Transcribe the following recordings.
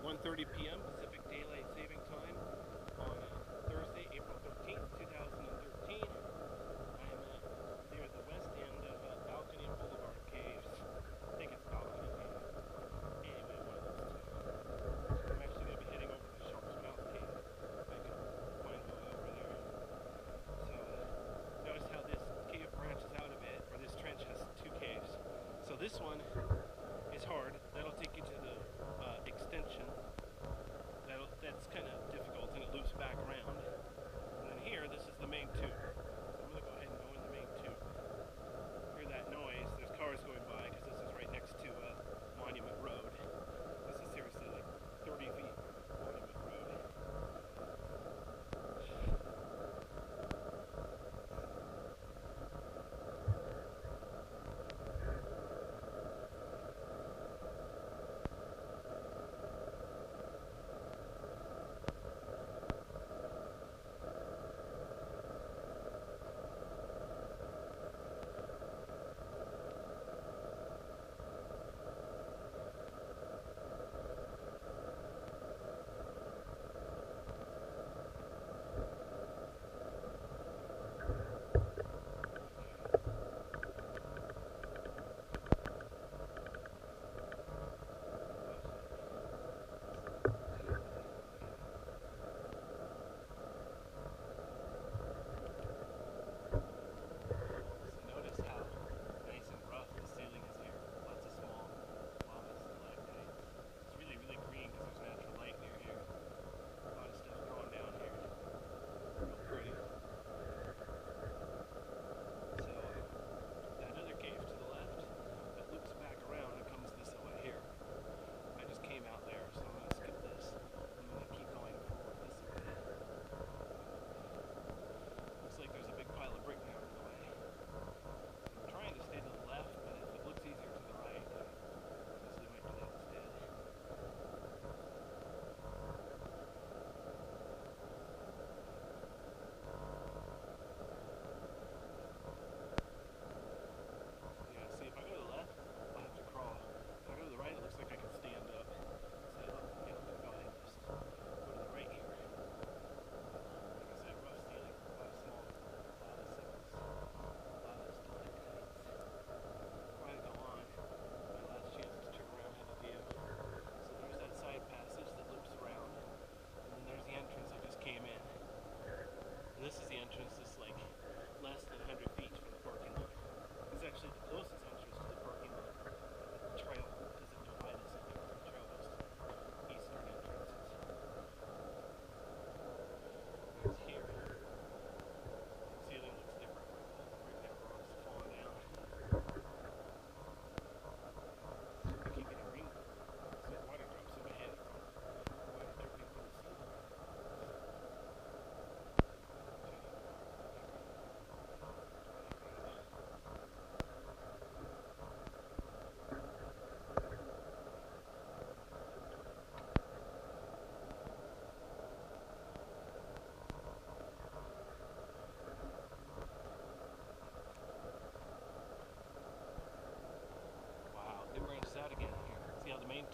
1:30 p.m. Pacific Daylight Saving Time on Thursday, April 13th, 2013. I am near the west end of Balcony and Boulevard Caves. I think it's Balcony Cave. Anyway, one of those two. I'm actually going to be heading over to Shark's Mouth Cave if I can find my way over there. So notice how this cave branches out a bit, or this trench has two caves. So this one is hard. That'll take you to the extension. That's kind of difficult, and it loops back around. And then here, this is the main tube. So I'm going to go ahead and go in the main tube. Hear that noise? There's cars going by because this is right next to Monument Road. This is seriously like 30 feet from Monument Road.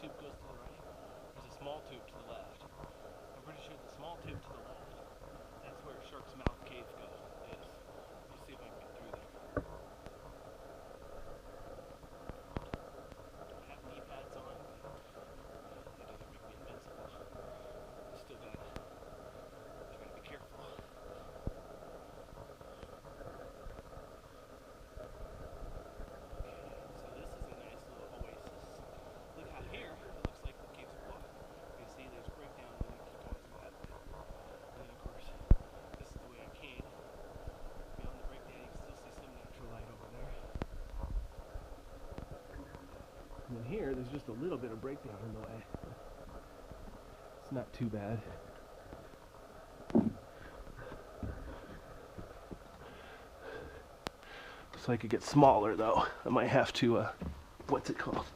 Tube goes to the right. There's a small tube to the left. I'm pretty sure the small tube to the left, that's where Shark's Mouth Cave goes. Let's see if I can get through there. I have knee pads on. That doesn't make me invincible. Still gotta try to be careful. And then here, there's just a little bit of breakdown in the way. It's not too bad. Looks like it gets smaller though. I might have to, what's it called?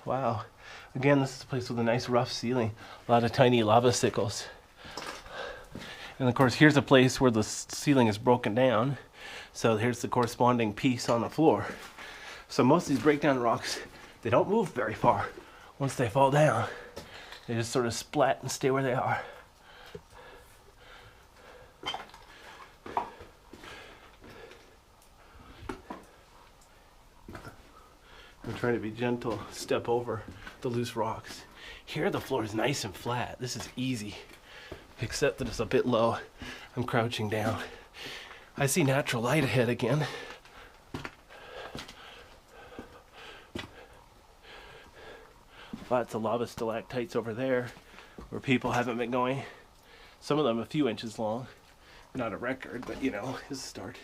Wow. Again, this is a place with a nice rough ceiling. A lot of tiny lava sickles. And of course, here's a place where the ceiling is broken down. So here's the corresponding piece on the floor. So most of these breakdown rocks, they don't move very far once they fall down. They just sort of splat and stay where they are. I'm trying to be gentle, step over the loose rocks. Here the floor is nice and flat. This is easy, except that it's a bit low. I'm crouching down. I see natural light ahead again. Lots of lava stalactites over there where people haven't been going. Some of them a few inches long. Not a record, but you know, it's a start.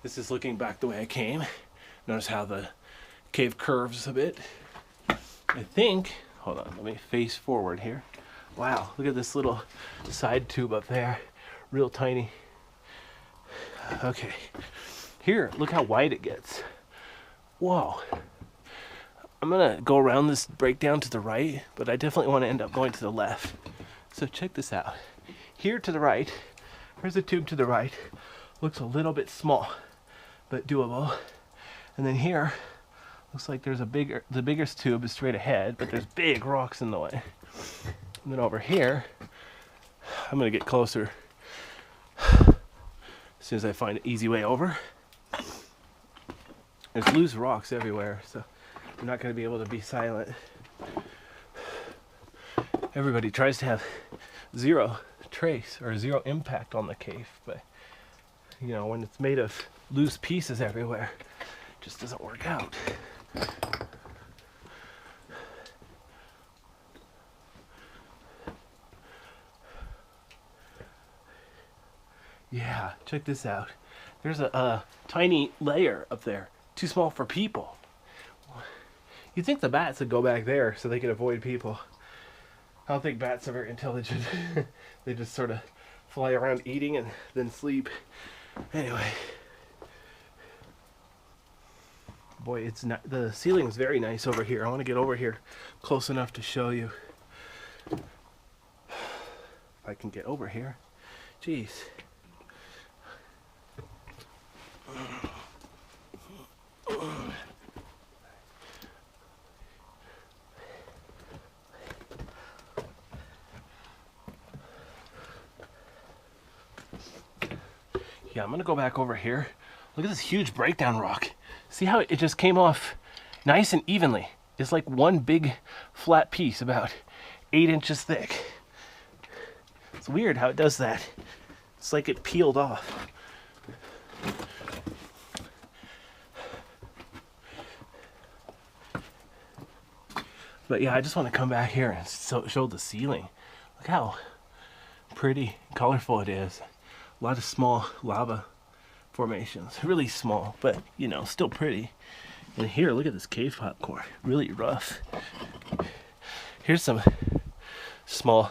This is looking back the way I came. Notice how the cave curves a bit. I think, hold on, let me face forward here. Wow, look at this little side tube up there. Real tiny. Okay, here, look how wide it gets. Whoa. I'm gonna go around this breakdown to the right, but I definitely want to end up going to the left. So check this out. Here to the right, here's a tube to the right. Looks a little bit small, but doable. And then here, looks like there's the biggest tube is straight ahead, but there's big rocks in the way. And then over here, I'm gonna get closer as soon as I find an easy way over. There's loose rocks everywhere, so I'm not going to be able to be silent. Everybody tries to have zero trace or zero impact on the cave, but you know, when it's made of loose pieces everywhere, it just doesn't work out. Yeah, check this out. There's a tiny layer up there, too small for people. You'd think the bats would go back there so they could avoid people. I don't think bats are very intelligent. They just sort of fly around eating and then sleep. Anyway. Boy, it's not, the ceiling is very nice over here. I want to get over here close enough to show you. If I can get over here. Jeez. Yeah, I'm gonna go back over here. Look at this huge breakdown rock. See how it just came off nice and evenly. It's like one big flat piece about 8 inches thick. It's weird how it does that. It's like it peeled off. But yeah, I just want to come back here and show the ceiling. Look how pretty, colorful it is. A lot of small lava formations. Really small, but you know, still pretty. And here, look at this cave popcorn. Really rough. Here's some small,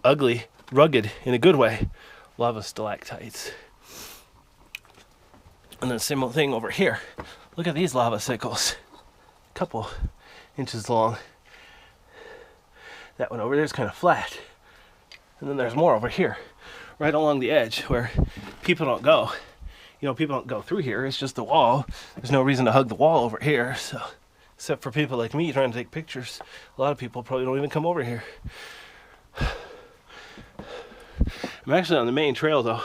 ugly, rugged, in a good way, lava stalactites. And then similar thing over here. Look at these lava sickles. A couple inches long. That one over there is kind of flat. And then there's more over here, right along the edge where people don't go. You know, people don't go through here. It's just the wall. There's no reason to hug the wall over here. So, except for people like me trying to take pictures. A lot of people probably don't even come over here. I'm actually on the main trail though.